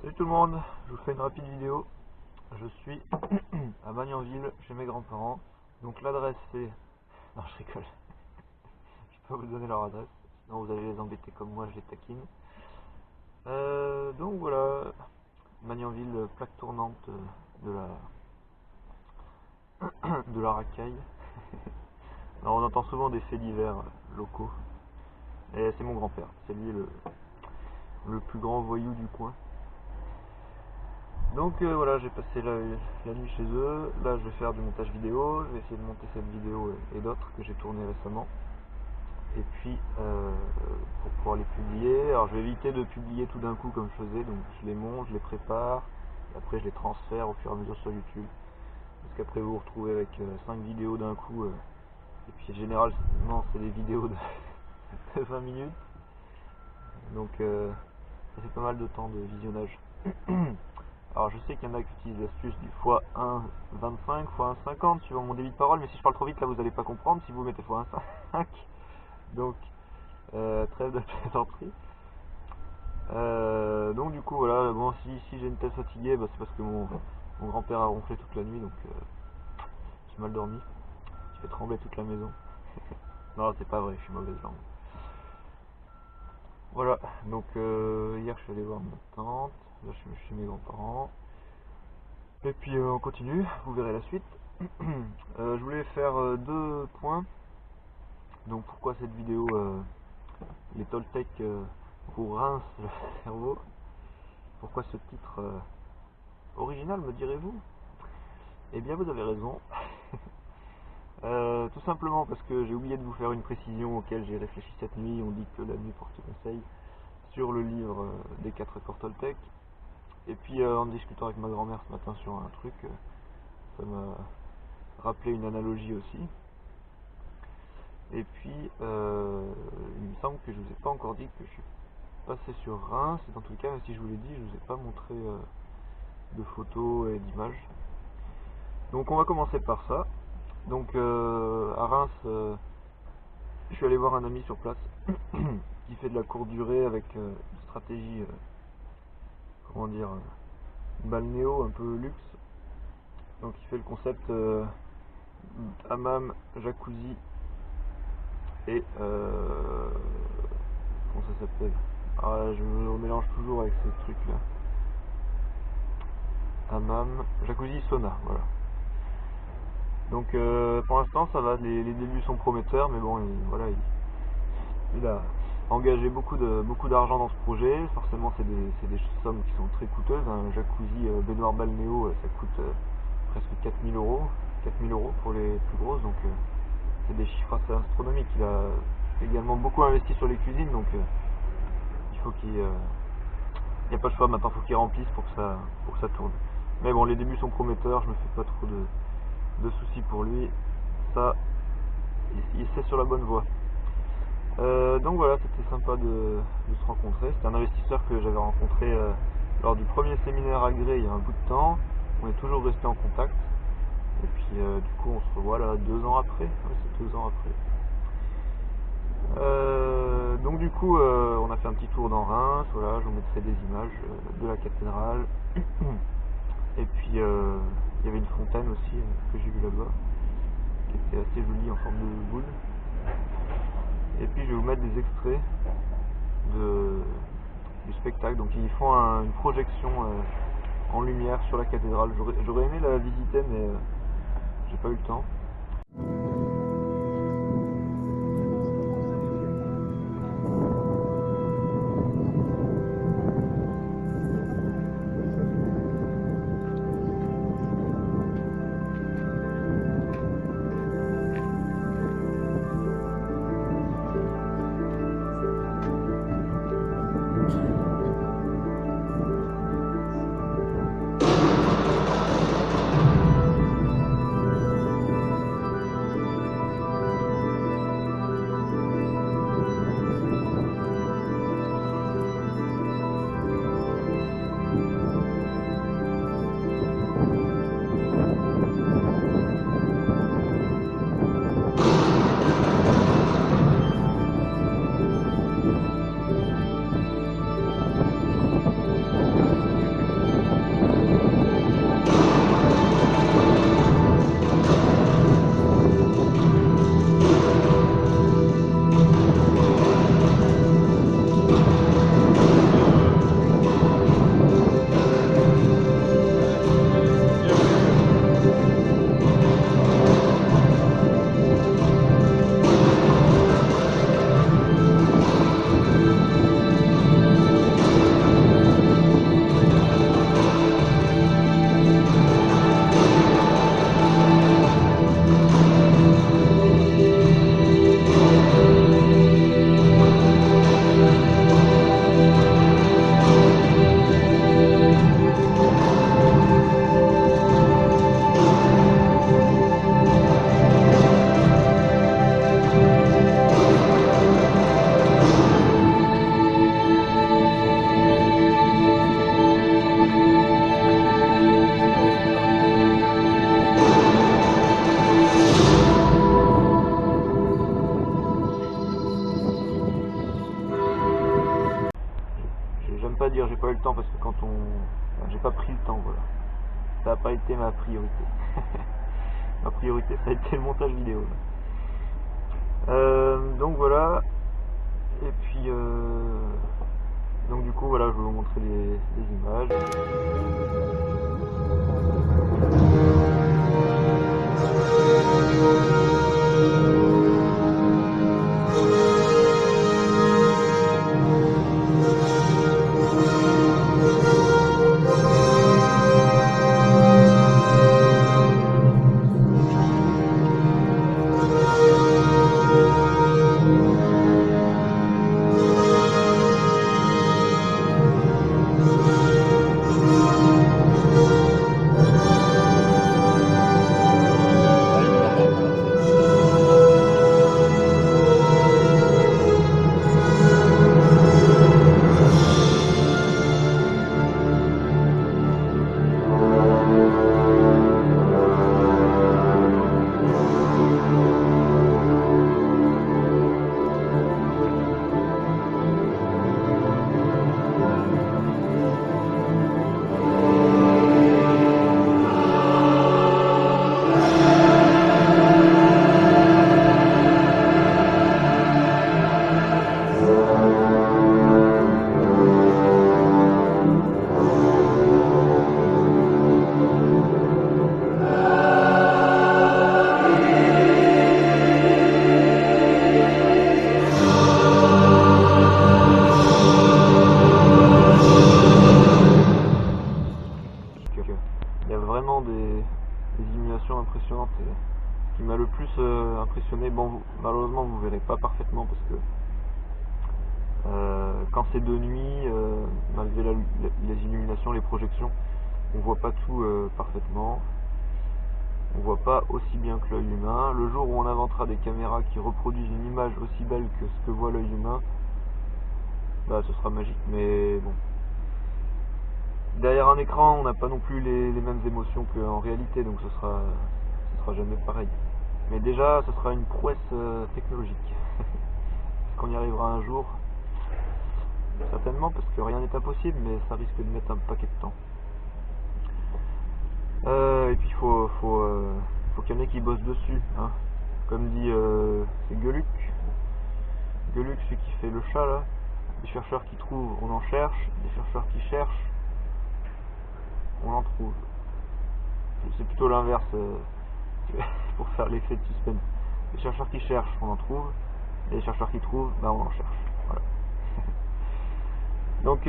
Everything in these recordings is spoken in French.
Salut tout le monde, je vous fais une rapide vidéo. Je suis à Magnanville chez mes grands-parents. Donc l'adresse c'est... Non, je rigole. Je peux pas vous donner leur adresse, sinon vous allez les embêter comme moi, je les taquine. Donc voilà, Magnanville, plaque tournante de la racaille. Alors, on entend souvent des faits divers locaux. Et c'est mon grand-père, c'est lui le plus grand voyou du coin. Donc voilà, j'ai passé la nuit chez eux. Là, je vais faire du montage vidéo. Je vais essayer de monter cette vidéo et d'autres que j'ai tournées récemment. Et puis, pour pouvoir les publier. Alors, je vais éviter de publier tout d'un coup comme je faisais. Donc, je les monte, je les prépare. Et après, je les transfère au fur et à mesure sur YouTube. Parce qu'après, vous vous retrouvez avec 5 vidéos d'un coup. Et puis, généralement, c'est des vidéos de 20 minutes. Donc, ça fait pas mal de temps de visionnage. Alors je sais qu'il y en a qui utilisent l'astuce du x1,25, x1,50 suivant mon débit de parole, mais si je parle trop vite là vous n'allez pas comprendre si vous mettez x1,5. Donc trêve de plaisanterie. Donc du coup voilà, bon si j'ai une tête fatiguée, bah, c'est parce que mon grand-père a ronflé toute la nuit, donc j'ai mal dormi. J'ai fait trembler toute la maison. Non c'est pas vrai, je suis mauvaise langue. Voilà, donc hier je suis allé voir ma tante, là je suis chez mes grands-parents. Et puis on continue, vous verrez la suite. Je voulais faire deux points. Donc pourquoi cette vidéo les Toltecs vous rincent le cerveau. Pourquoi ce titre original, me direz-vous? Eh bien vous avez raison. Tout simplement parce que j'ai oublié de vous faire une précision auquel j'ai réfléchi cette nuit. On dit que la nuit porte conseil sur le livre des 4 accords Toltec. Et puis en discutant avec ma grand-mère ce matin sur un truc, ça m'a rappelé une analogie aussi. Et puis il me semble que je vous ai pas encore dit que je suis passé sur Reims. Dans tout cas, même si je vous l'ai dit, je vous ai pas montré de photos et d'images. Donc on va commencer par ça. Donc à Reims, je suis allé voir un ami sur place qui fait de la courte durée avec une stratégie, comment dire, balnéo, un peu luxe. Donc il fait le concept hammam, jacuzzi et comment ça s'appelle? Ah, je me mélange toujours avec ce truc là. Hammam, jacuzzi, sauna, voilà. Donc pour l'instant ça va, les débuts sont prometteurs, mais bon, voilà, il a engagé beaucoup d'argent dans ce projet. Forcément c'est des sommes qui sont très coûteuses. Un jacuzzi baignoire balnéo, ça coûte presque 4000 euros. 4000 euros pour les plus grosses, donc c'est des chiffres assez astronomiques. Il a également beaucoup investi sur les cuisines, donc il faut qu'il n'y a pas de choix, maintenant il faut qu'il remplisse pour que ça tourne. Mais bon, les débuts sont prometteurs, je me fais pas trop de soucis pour lui, ça, il c'est sur la bonne voie. Donc voilà, c'était sympa de se rencontrer. C'était un investisseur que j'avais rencontré lors du premier séminaire à Gré il y a un bout de temps. On est toujours resté en contact. Et puis du coup on se revoit là 2 ans après. Ouais, c'est 2 ans après. Donc du coup on a fait un petit tour dans Reims. Voilà, je vous mettrai des images de la cathédrale. Et puis il y avait une fontaine aussi que j'ai vue là-bas, qui était assez jolie en forme de boule. Et puis je vais vous mettre des extraits du spectacle. Donc ils font une projection en lumière sur la cathédrale. J'aurais aimé la visiter, mais j'ai pas eu le temps. j'ai pas eu le temps parce que j'ai pas pris le temps, voilà. Ça n'a pas été ma priorité. Ma priorité, ça a été le montage vidéo. Donc voilà. Et puis donc du coup voilà, je vais vous montrer les images. Il y a vraiment des illuminations impressionnantes. Et ce qui m'a le plus impressionné, bon, malheureusement vous verrez pas parfaitement parce que quand c'est de nuit, malgré les illuminations, les projections, on voit pas tout parfaitement. On voit pas aussi bien que l'œil humain. Le jour où on inventera des caméras qui reproduisent une image aussi belle que ce que voit l'œil humain, bah ce sera magique, mais bon. Derrière un écran, on n'a pas non plus les mêmes émotions qu'en réalité, donc ce sera jamais pareil. Mais déjà, ce sera une prouesse technologique. Est-ce qu'on y arrivera un jour? Certainement, parce que rien n'est impossible, mais ça risque de mettre un paquet de temps. Et puis il faut qu'il y en ait qui bossent dessus, hein. Comme dit c'est Gueuluc, celui qui fait le chat là. Des chercheurs qui trouvent, on en cherche. Des chercheurs qui cherchent, on en trouve. C'est plutôt l'inverse pour faire l'effet de suspense. Les chercheurs qui cherchent, on en trouve. Et les chercheurs qui trouvent, ben on en cherche. Voilà. Donc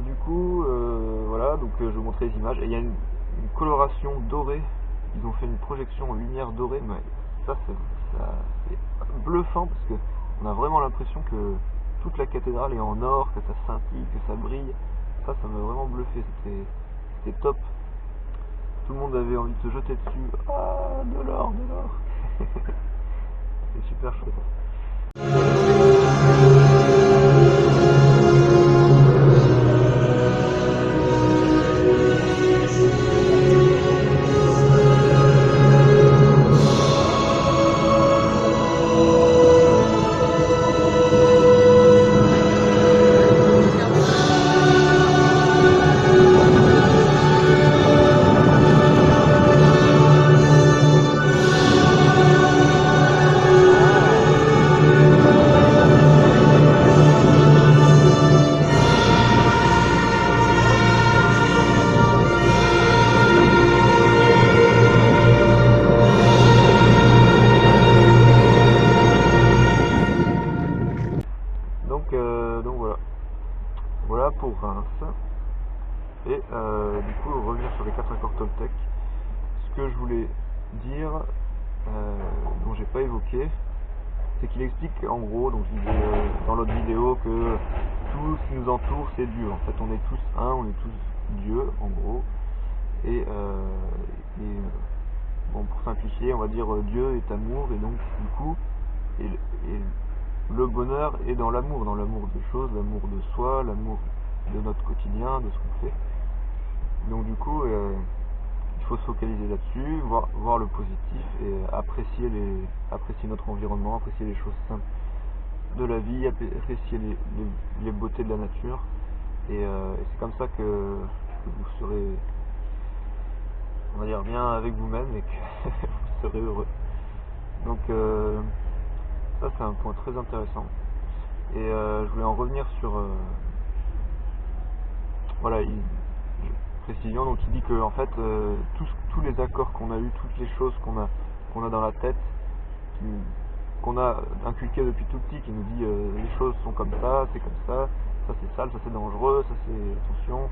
du coup, voilà, donc je vous montrer les images. Et il y a une coloration dorée. Ils ont fait une projection en lumière dorée, mais ça c'est bluffant parce que on a vraiment l'impression que toute la cathédrale est en or, que ça scintille, que ça brille. Ça m'a vraiment bluffé, c'était top. Tout le monde avait envie de se jeter dessus. Ah, de l'or, de l'or. C'est super chouette. Donc voilà pour Reims. Et du coup revenir sur les 4 accords Toltec. Ce que je voulais dire, dont j'ai pas évoqué, c'est qu'il explique en gros, donc je disais dans l'autre vidéo, que tout ce qui nous entoure c'est Dieu. En fait on est tous un, on est tous Dieu en gros. Et bon, pour simplifier, on va dire Dieu est amour, et donc du coup le bonheur est dans l'amour des choses, l'amour de soi, l'amour de notre quotidien, de ce qu'on fait. Donc du coup, il faut se focaliser là-dessus, voir le positif et apprécier notre environnement, apprécier les choses simples de la vie, apprécier les beautés de la nature Et c'est comme ça que vous serez, on va dire, bien avec vous-même et que vous serez heureux. Donc ça c'est un point très intéressant. Et je voulais en revenir sur voilà, précision. Donc il dit que en fait tous les accords qu'on a eu, toutes les choses qu'on a dans la tête, qu'on a inculqué depuis tout petit, qui nous dit les choses sont comme ça c'est sale, ça c'est dangereux, ça c'est attention.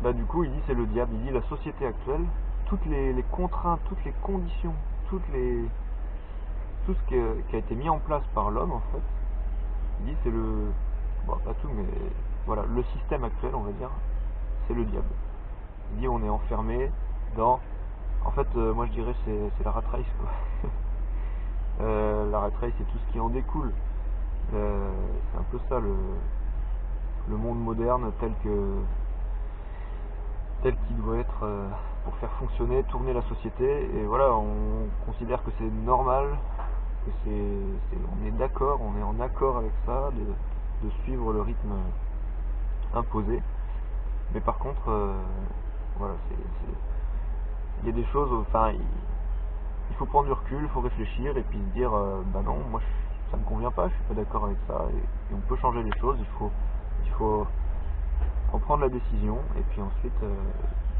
Bah du coup il dit c'est le diable. Il dit la société actuelle, toutes les contraintes, toutes les conditions, tout ce qui a été mis en place par l'homme en fait, il dit c'est le, bon pas tout mais voilà, le système actuel on va dire, c'est le diable. Il dit on est enfermé dans, en fait moi je dirais c'est la rat race quoi. La rat race et tout ce qui en découle, c'est un peu ça le monde moderne tel qu'il doit être pour faire fonctionner, tourner la société. Et voilà, on considère que c'est normal, que on est d'accord, on est en accord avec ça, de suivre le rythme imposé. Mais par contre, voilà, il y a des choses, enfin, il faut prendre du recul, il faut réfléchir et puis se dire, bah non, moi ça me convient pas, je suis pas d'accord avec ça, et on peut changer les choses. Il faut en prendre la décision et puis ensuite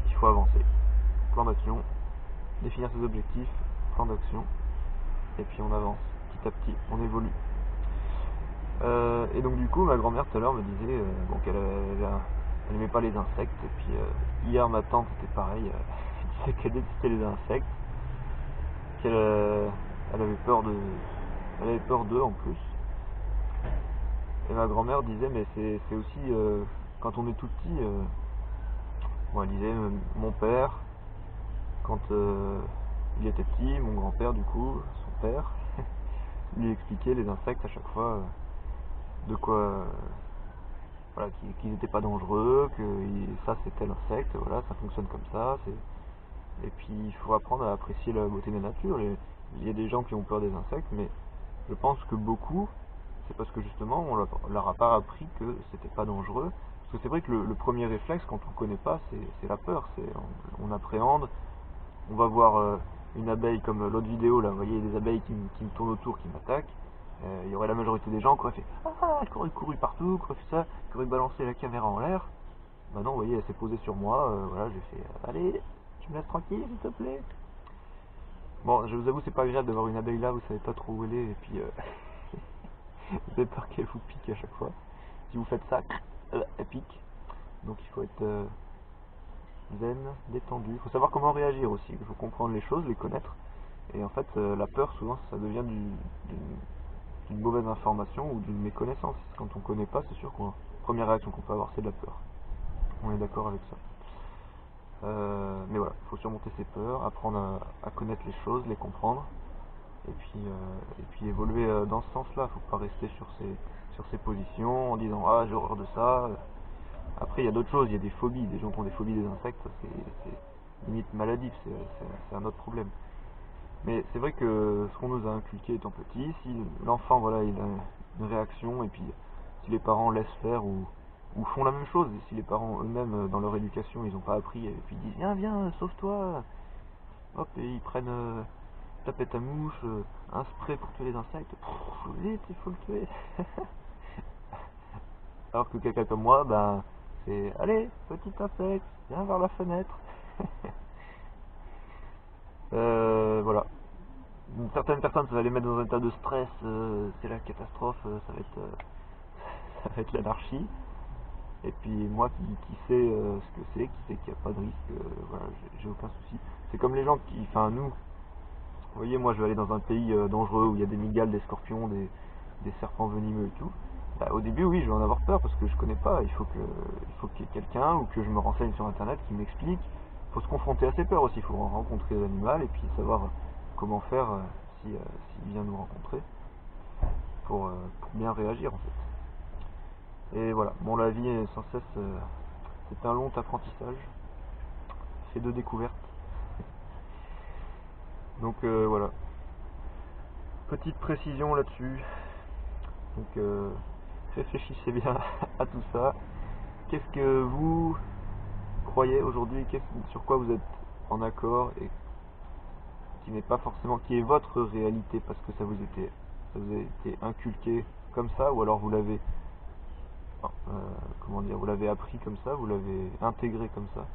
il faut avancer. Plan d'action, définir ses objectifs, plan d'action, et puis on avance petit à petit, on évolue. Et donc du coup ma grand-mère tout à l'heure me disait bon, qu'elle aimait pas les insectes, et puis hier ma tante était pareil, elle disait qu'elle détestait les insectes, qu'elle elle avait peur d'eux en plus. Et ma grand-mère disait mais c'est aussi quand on est tout petit, bon, elle disait mon père quand il était petit, mon grand-père du coup, son père, lui expliquait les insectes à chaque fois, de quoi, voilà, qu'ils n'étaient pas dangereux, que ça c'était l'insecte, voilà, ça fonctionne comme ça. Et puis il faut apprendre à apprécier la beauté de la nature. Il y a des gens qui ont peur des insectes, mais je pense que beaucoup, c'est parce que justement on leur a pas appris que c'était pas dangereux. Parce que c'est vrai que le premier réflexe quand on ne connaît pas, c'est la peur, on appréhende. On va voir une abeille comme l'autre vidéo là, vous voyez des abeilles qui me tournent autour, qui m'attaquent. Il y aurait la majorité des gens qui auraient fait ah, qui auraient couru partout, qui auraient fait ça, qui auraient balancé la caméra en l'air. Bah non, vous voyez, elle s'est posée sur moi, voilà, j'ai fait allez, tu me laisses tranquille s'il te plaît. Bon, je vous avoue, c'est pas agréable d'avoir une abeille là, vous savez pas trop où elle est, et puis vous avez peur qu'elle vous pique à chaque fois. Si vous faites ça, elle pique. Donc il faut être zen, détendu. Il faut savoir comment réagir aussi. Il faut comprendre les choses, les connaître. Et en fait, la peur, souvent, ça devient d'une mauvaise information ou d'une méconnaissance. Quand on ne connaît pas, c'est sûr que la première réaction qu'on peut avoir, c'est de la peur. On est d'accord avec ça. Mais voilà, il faut surmonter ses peurs, apprendre à connaître les choses, les comprendre, et puis évoluer dans ce sens-là. Il ne faut pas rester sur ses positions en disant ah j'ai horreur de ça. Après il y a d'autres choses, il y a des phobies, des gens qui ont des phobies des insectes, c'est limite maladif, c'est un autre problème. Mais c'est vrai que ce qu'on nous a inculqué étant petit, si l'enfant voilà, il a une réaction et puis si les parents laissent faire ou font la même chose, et si les parents eux-mêmes dans leur éducation ils n'ont pas appris et puis ils disent viens sauve-toi, hop et ils prennent tapette à mouche, un spray pour tuer les insectes, vite il faut le tuer. Alors que quelqu'un comme moi, ben c'est allez petit insecte, viens vers la fenêtre. Voilà. Certaines personnes ça va les mettre dans un état de stress, c'est la catastrophe, ça va être l'anarchie. Et puis moi qui sais ce que c'est, qui sait qu'il n'y a pas de risque, voilà, j'ai aucun souci. C'est comme les gens qui, enfin nous, vous voyez moi je vais aller dans un pays dangereux où il y a des mygales, des scorpions, des serpents venimeux et tout. Bah, au début oui je vais en avoir peur parce que je connais pas, il faut qu'il y ait quelqu'un ou que je me renseigne sur internet qui m'explique. Il faut se confronter à ses peurs aussi, il faut rencontrer l'animal et puis savoir comment faire s'il vient nous rencontrer pour bien réagir en fait. Et voilà, bon la vie est sans cesse, c'est un long apprentissage, fait de découvertes. Donc voilà, petite précision là-dessus. Donc réfléchissez bien à tout ça. Qu'est-ce que vous croyez aujourd'hui, sur quoi vous êtes en accord et qui n'est pas forcément, qui est votre réalité parce que ça vous a été inculqué comme ça, ou alors vous l'avez, comment dire, vous l'avez appris comme ça, vous l'avez intégré comme ça.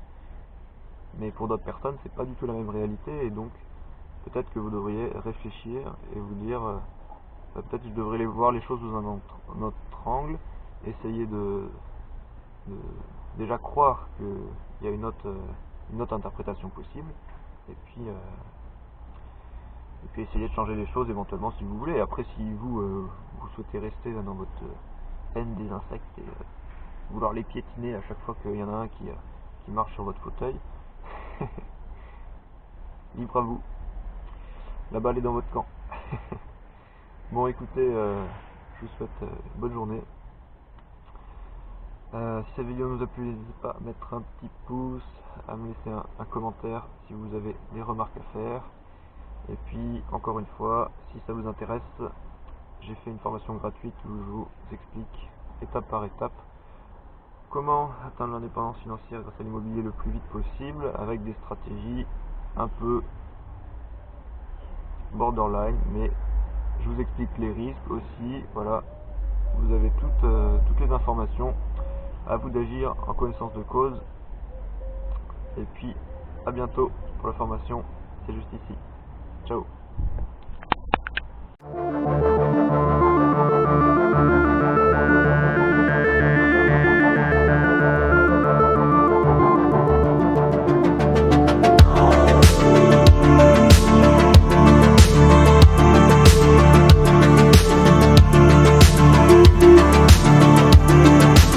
Mais pour d'autres personnes, c'est pas du tout la même réalité, et donc peut-être que vous devriez réfléchir et vous dire, peut-être que je devrais voir les choses sous un autre angle, essayer de déjà croire qu'il y a une autre interprétation possible, et puis essayer de changer les choses éventuellement si vous voulez. Après, si vous souhaitez rester dans votre haine des insectes et vouloir les piétiner à chaque fois qu'il y en a un qui marche sur votre fauteuil, libre à vous. La balle est dans votre camp. Bon, écoutez, je vous souhaite bonne journée. Si cette vidéo nous a plu, n'hésitez pas à mettre un petit pouce, à me laisser un commentaire si vous avez des remarques à faire. Et puis, encore une fois, si ça vous intéresse, j'ai fait une formation gratuite où je vous explique étape par étape comment atteindre l'indépendance financière grâce à l'immobilier le plus vite possible, avec des stratégies un peu borderline, mais je vous explique les risques aussi. Voilà, vous avez toutes les informations. À vous d'agir en connaissance de cause. Et puis, à bientôt pour la formation. C'est juste ici. Ciao.